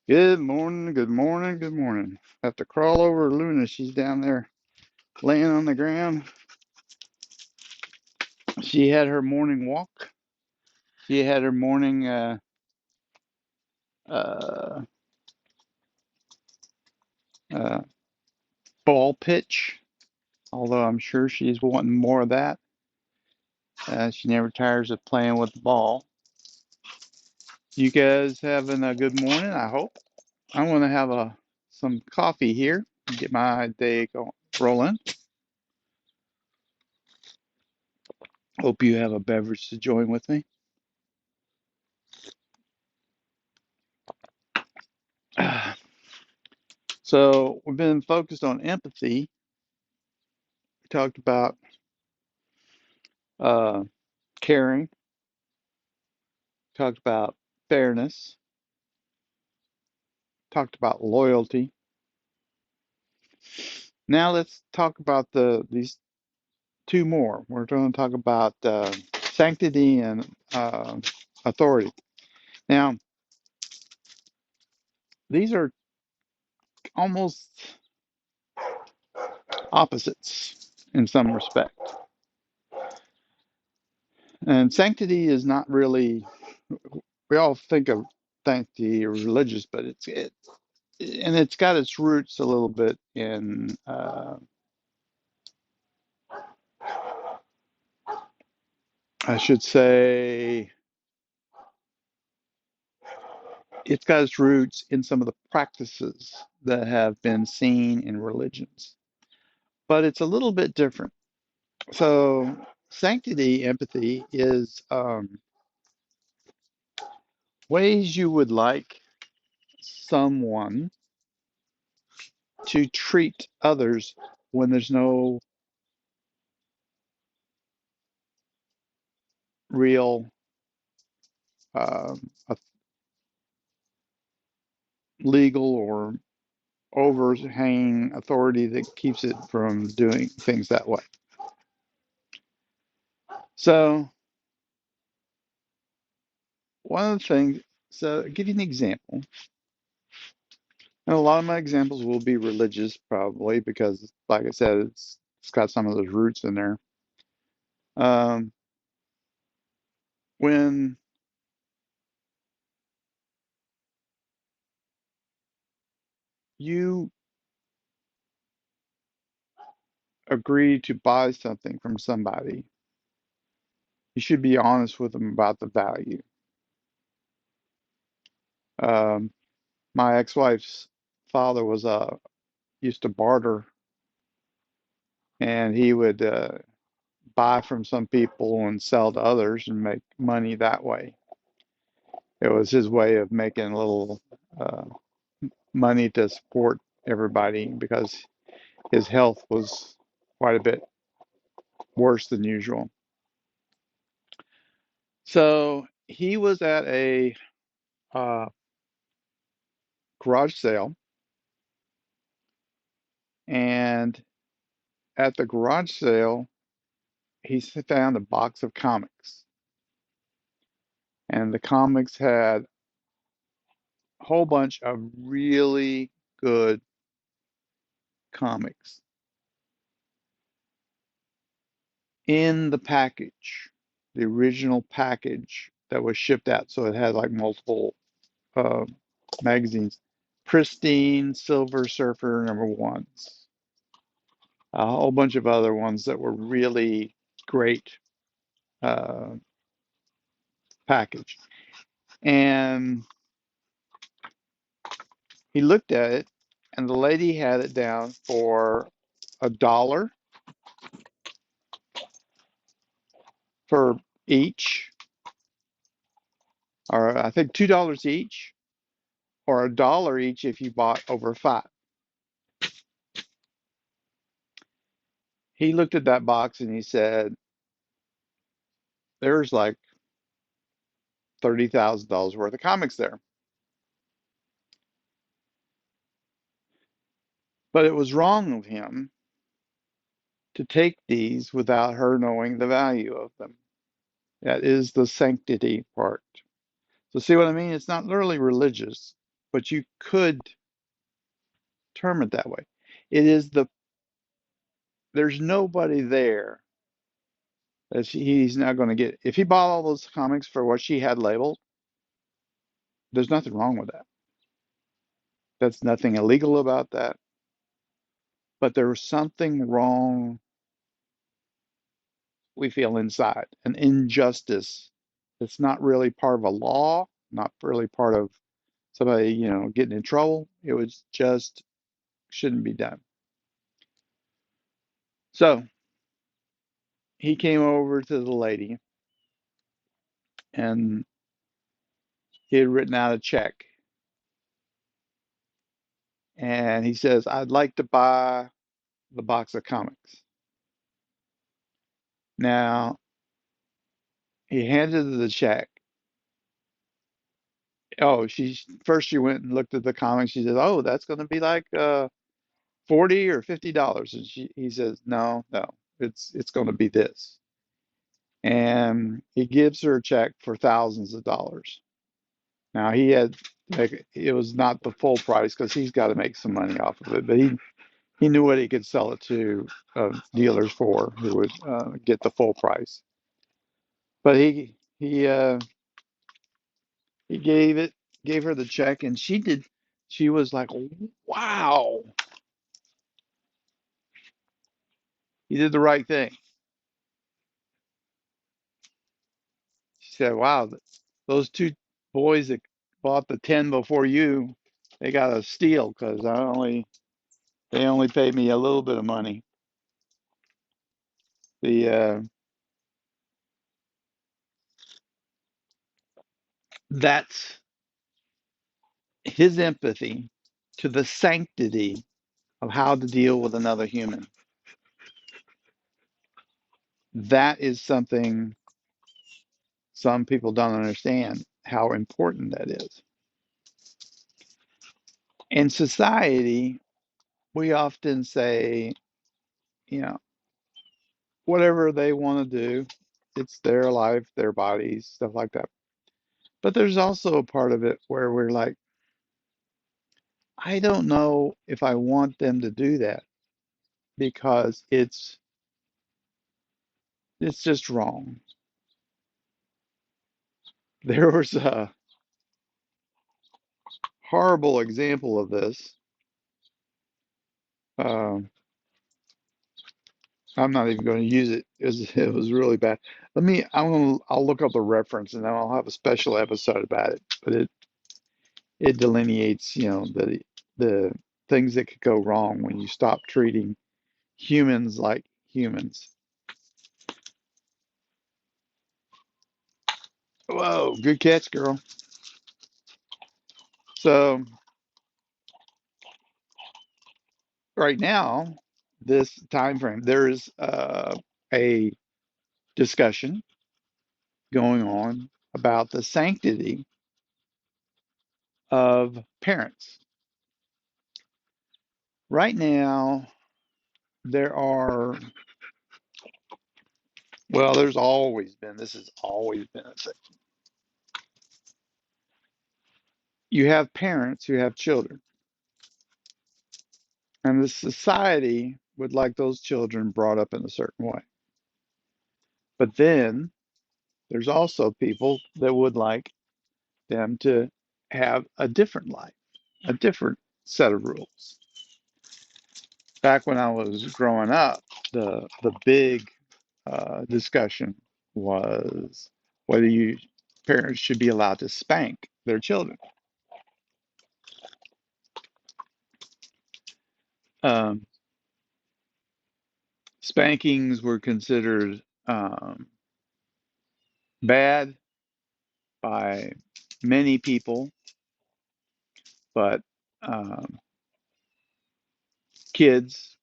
Good morning, good morning, good morning. Have to crawl over Luna. She's down there laying on the ground. She had her morning walk. She had her morning uh, uh, ball pitch, although I'm sure she's wanting more of that. She never tires of playing with the ball. You guys having a good morning, I hope. I want to have some coffee here, get my day rolling. Hope you have a beverage to join with me. So we've been focused on empathy. We talked about uh, caring, talked about fairness, talked about loyalty. Now let's talk about these two more. We're going to talk about sanctity and authority. Now, these are almost opposites in some respect. And sanctity is not really, we all think of sanctity or religious, but it's got its roots a little bit in I should say it's got its roots in some of the practices that have been seen in religions, but it's a little bit different. So, sanctity, empathy, is ways you would like someone to treat others when there's no real a legal or overhanging authority that keeps it from doing things that way. So, one of the things, so I'll give you an example. And a lot of my examples will be religious, probably, because, like I said, it's got some of those roots in there. Um, when you agree to buy something from somebody, you should be honest with them about the value. Um, my ex-wife's father was used to barter, and he would buy from some people and sell to others and make money that way. It was his way of making a little uh, money to support everybody because his health was quite a bit worse than usual. So he was at a uh, garage sale, and at the garage sale, he found a box of comics, and the comics had a whole bunch of really good comics in the package, the original package that was shipped out. So it had like multiple uh, magazines, pristine Silver Surfer number ones, a whole bunch of other ones that were really great uh, package. And he looked at it, and the lady had it down for $1 for each, or I think $2 each, or $1 each if you bought over five. He looked at that box and he said, "There's like $30,000 worth of comics there." But it was wrong of him to take these without her knowing the value of them. That is the sanctity part. So see what I mean? It's not literally religious, but you could term it that way. It is there's nobody there that he's not going to get. If he bought all those comics for what she had labeled, there's nothing wrong with that. That's nothing illegal about that. But there was something wrong, we feel inside, an injustice that's not really part of a law, not really part of somebody, getting in trouble. It was just shouldn't be done. So he came over to the lady and he had written out a check. And he says, I'd like to buy the box of comics. Now, he handed her the check. Oh, she went and looked at the comics. She says, "Oh, that's going to be like 40 or $50." And he says, "No, no, it's going to be this." And he gives her a check for thousands of dollars. Now he had like it was not the full price because he's got to make some money off of it, but he knew what he could sell it to dealers for who would get the full price. But he gave her the check, and she was like, "Wow, he did the right thing." She said, "Wow, those two boys that bought the 10 before you, they got a steal because they only paid me a little bit of money." The That's his empathy to the sanctity of how to deal with another human. That is something some people don't understand how important that is. In society, we often say, you know, whatever they want to do, it's their life, their bodies, stuff like that. But there's also a part of it where we're like, I don't know if I want them to do that because it's just wrong. There was a horrible example of this. Um, I'm not even going to use it. It was really bad. I'll look up the reference and then I'll have a special episode about it. But it delineates, the things that could go wrong when you stop treating humans like humans. Whoa, good catch, girl. So right now, this time frame, there is a discussion going on about the sanctity of parents. Right now, there are, well, this has always been a thing. You have parents who have children, and the society would like those children brought up in a certain way. But then there's also people that would like them to have a different life, a different set of rules. Back when I was growing up, the big discussion was whether you parents should be allowed to spank their children. Um, Spankings were considered bad by many people, but um, kids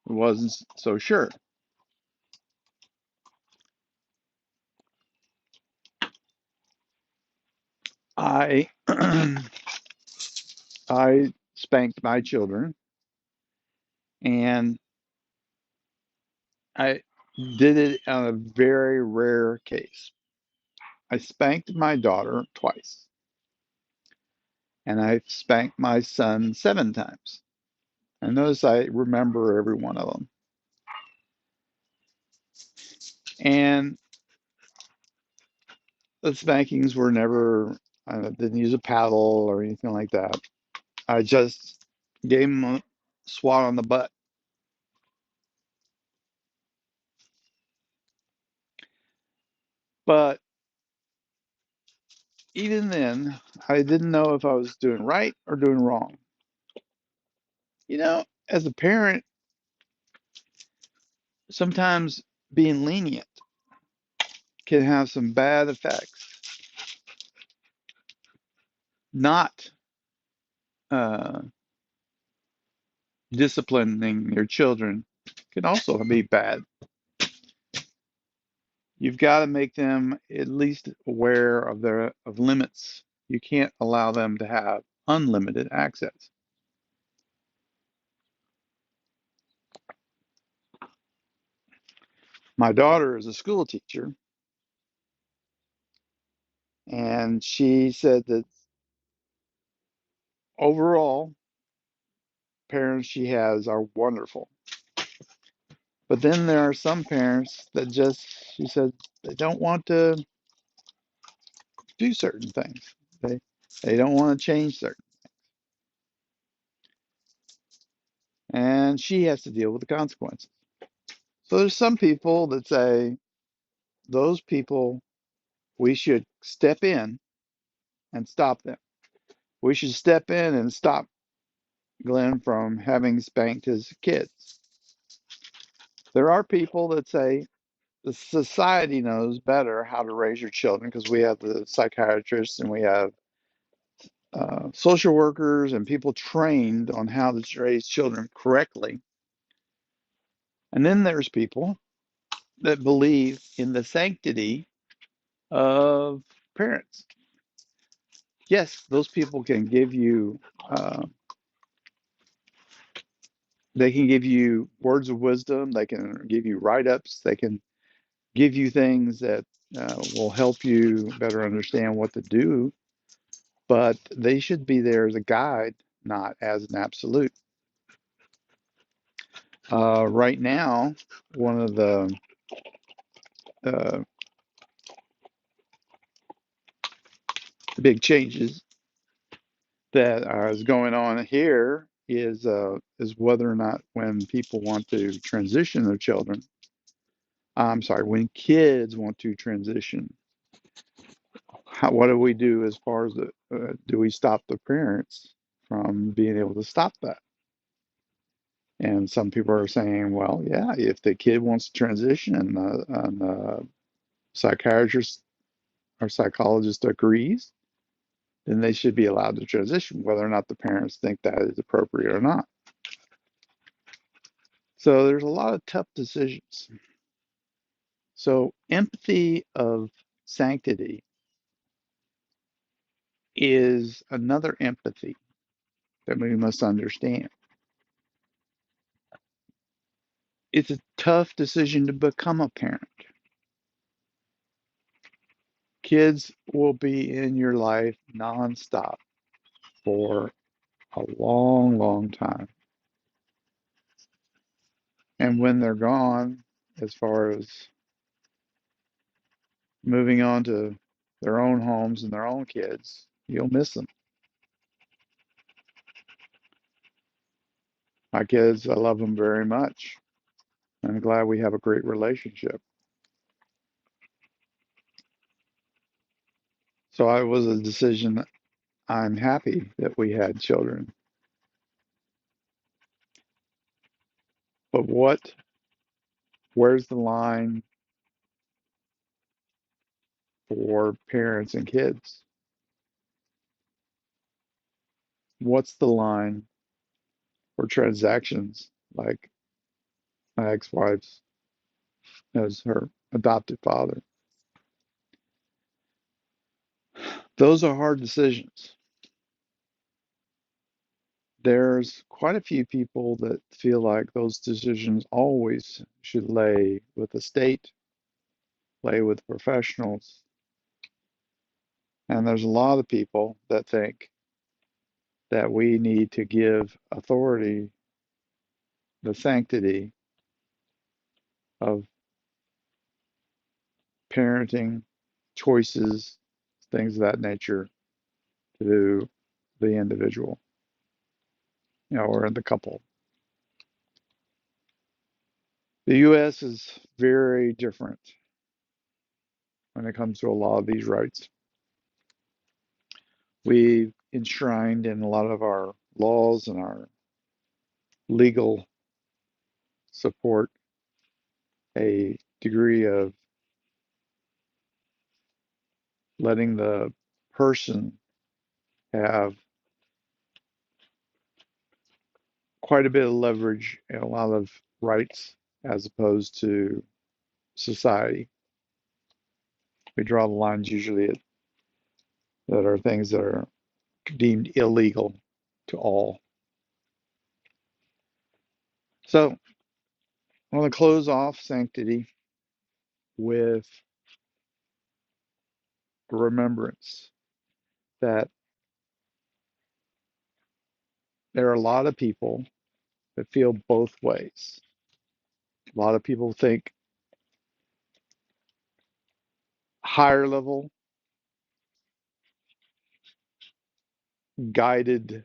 wasn't so sure. I I spanked my children, and I did it on a very rare case. I spanked my daughter twice, and I spanked my son 7 times. And notice I remember every one of them. And the spankings were never, I didn't use a paddle or anything like that. I just gave him a swat on the butt. But even then, I didn't know if I was doing right or doing wrong. As a parent, sometimes being lenient can have some bad effects. Not uh, disciplining your children can also be bad. You've got to make them at least aware of their of limits. You can't allow them to have unlimited access. My daughter is a school teacher, and she said that overall, parents she has are wonderful. But then there are some parents that just, she said, they don't want to do certain things. They they don't want to change certain, and she has to deal with the consequences. So there's some people that say those people, we should step in and stop them. We should step in and stop Glenn from having spanked his kids. There are people that say the society knows better how to raise your children because we have the psychiatrists and we have social workers and people trained on how to raise children correctly. And then there's people that believe in the sanctity of parents. Yes, those people can give you, uh, they can give you words of wisdom, they can give you write-ups, they can give you things that will help you better understand what to do, but they should be there as a guide, not as an absolute. Right now, one of uh, the big changes that is going on here is whether or not when people want to transition their children, I'm sorry, when kids want to transition, what do we do as far as do we stop the parents from being able to stop that? And some people are saying, well, yeah, if the kid wants to transition and the psychiatrist or psychologist agrees, then they should be allowed to transition, whether or not the parents think that is appropriate or not. So there's a lot of tough decisions. So empathy of sanctity is another empathy that we must understand. It's a tough decision to become a parent. Kids will be in your life nonstop for a long, long time. And when they're gone, as far as moving on to their own homes and their own kids, you'll miss them. My kids, I love them very much. I'm glad we have a great relationship. So it was a decision. I'm happy that we had children. But where's the line for parents and kids? What's the line for transactions like my ex-wife's as her adopted father? Those are hard decisions. There's quite a few people that feel like those decisions always should lay with the state, lay with professionals. And there's a lot of people that think that we need to give authority the sanctity of parenting, choices, things of that nature to the individual, or the couple. The U.S. is very different when it comes to a lot of these rights. We've enshrined in a lot of our laws and our legal support a degree of letting the person have quite a bit of leverage and a lot of rights as opposed to society. We draw the lines usually that are things that are deemed illegal to all. So I want to close off Sanctity with a remembrance that there are a lot of people that feel both ways. A lot of people think higher level, guided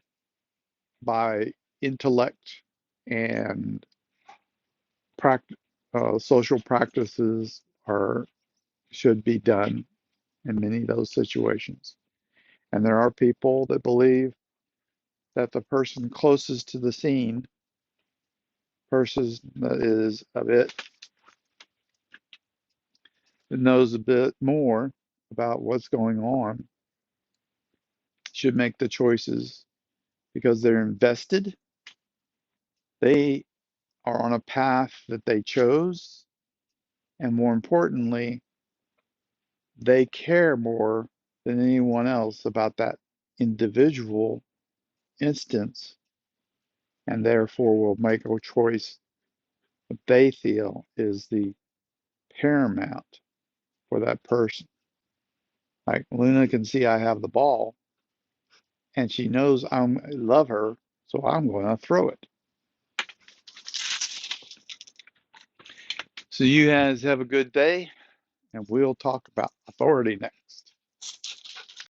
by intellect and social practices are should be done in many of those situations. And there are people that believe that the person closest to the scene, person that is a bit that knows a bit more about what's going on, should make the choices because they're invested. They are on a path that they chose, and more importantly, they care more than anyone else about that individual instance, and therefore will make a choice that they feel is the paramount for that person. Like Luna can see I have the ball, and she knows I love her, so I'm going to throw it. So you guys have a good day, and we'll talk about authority next.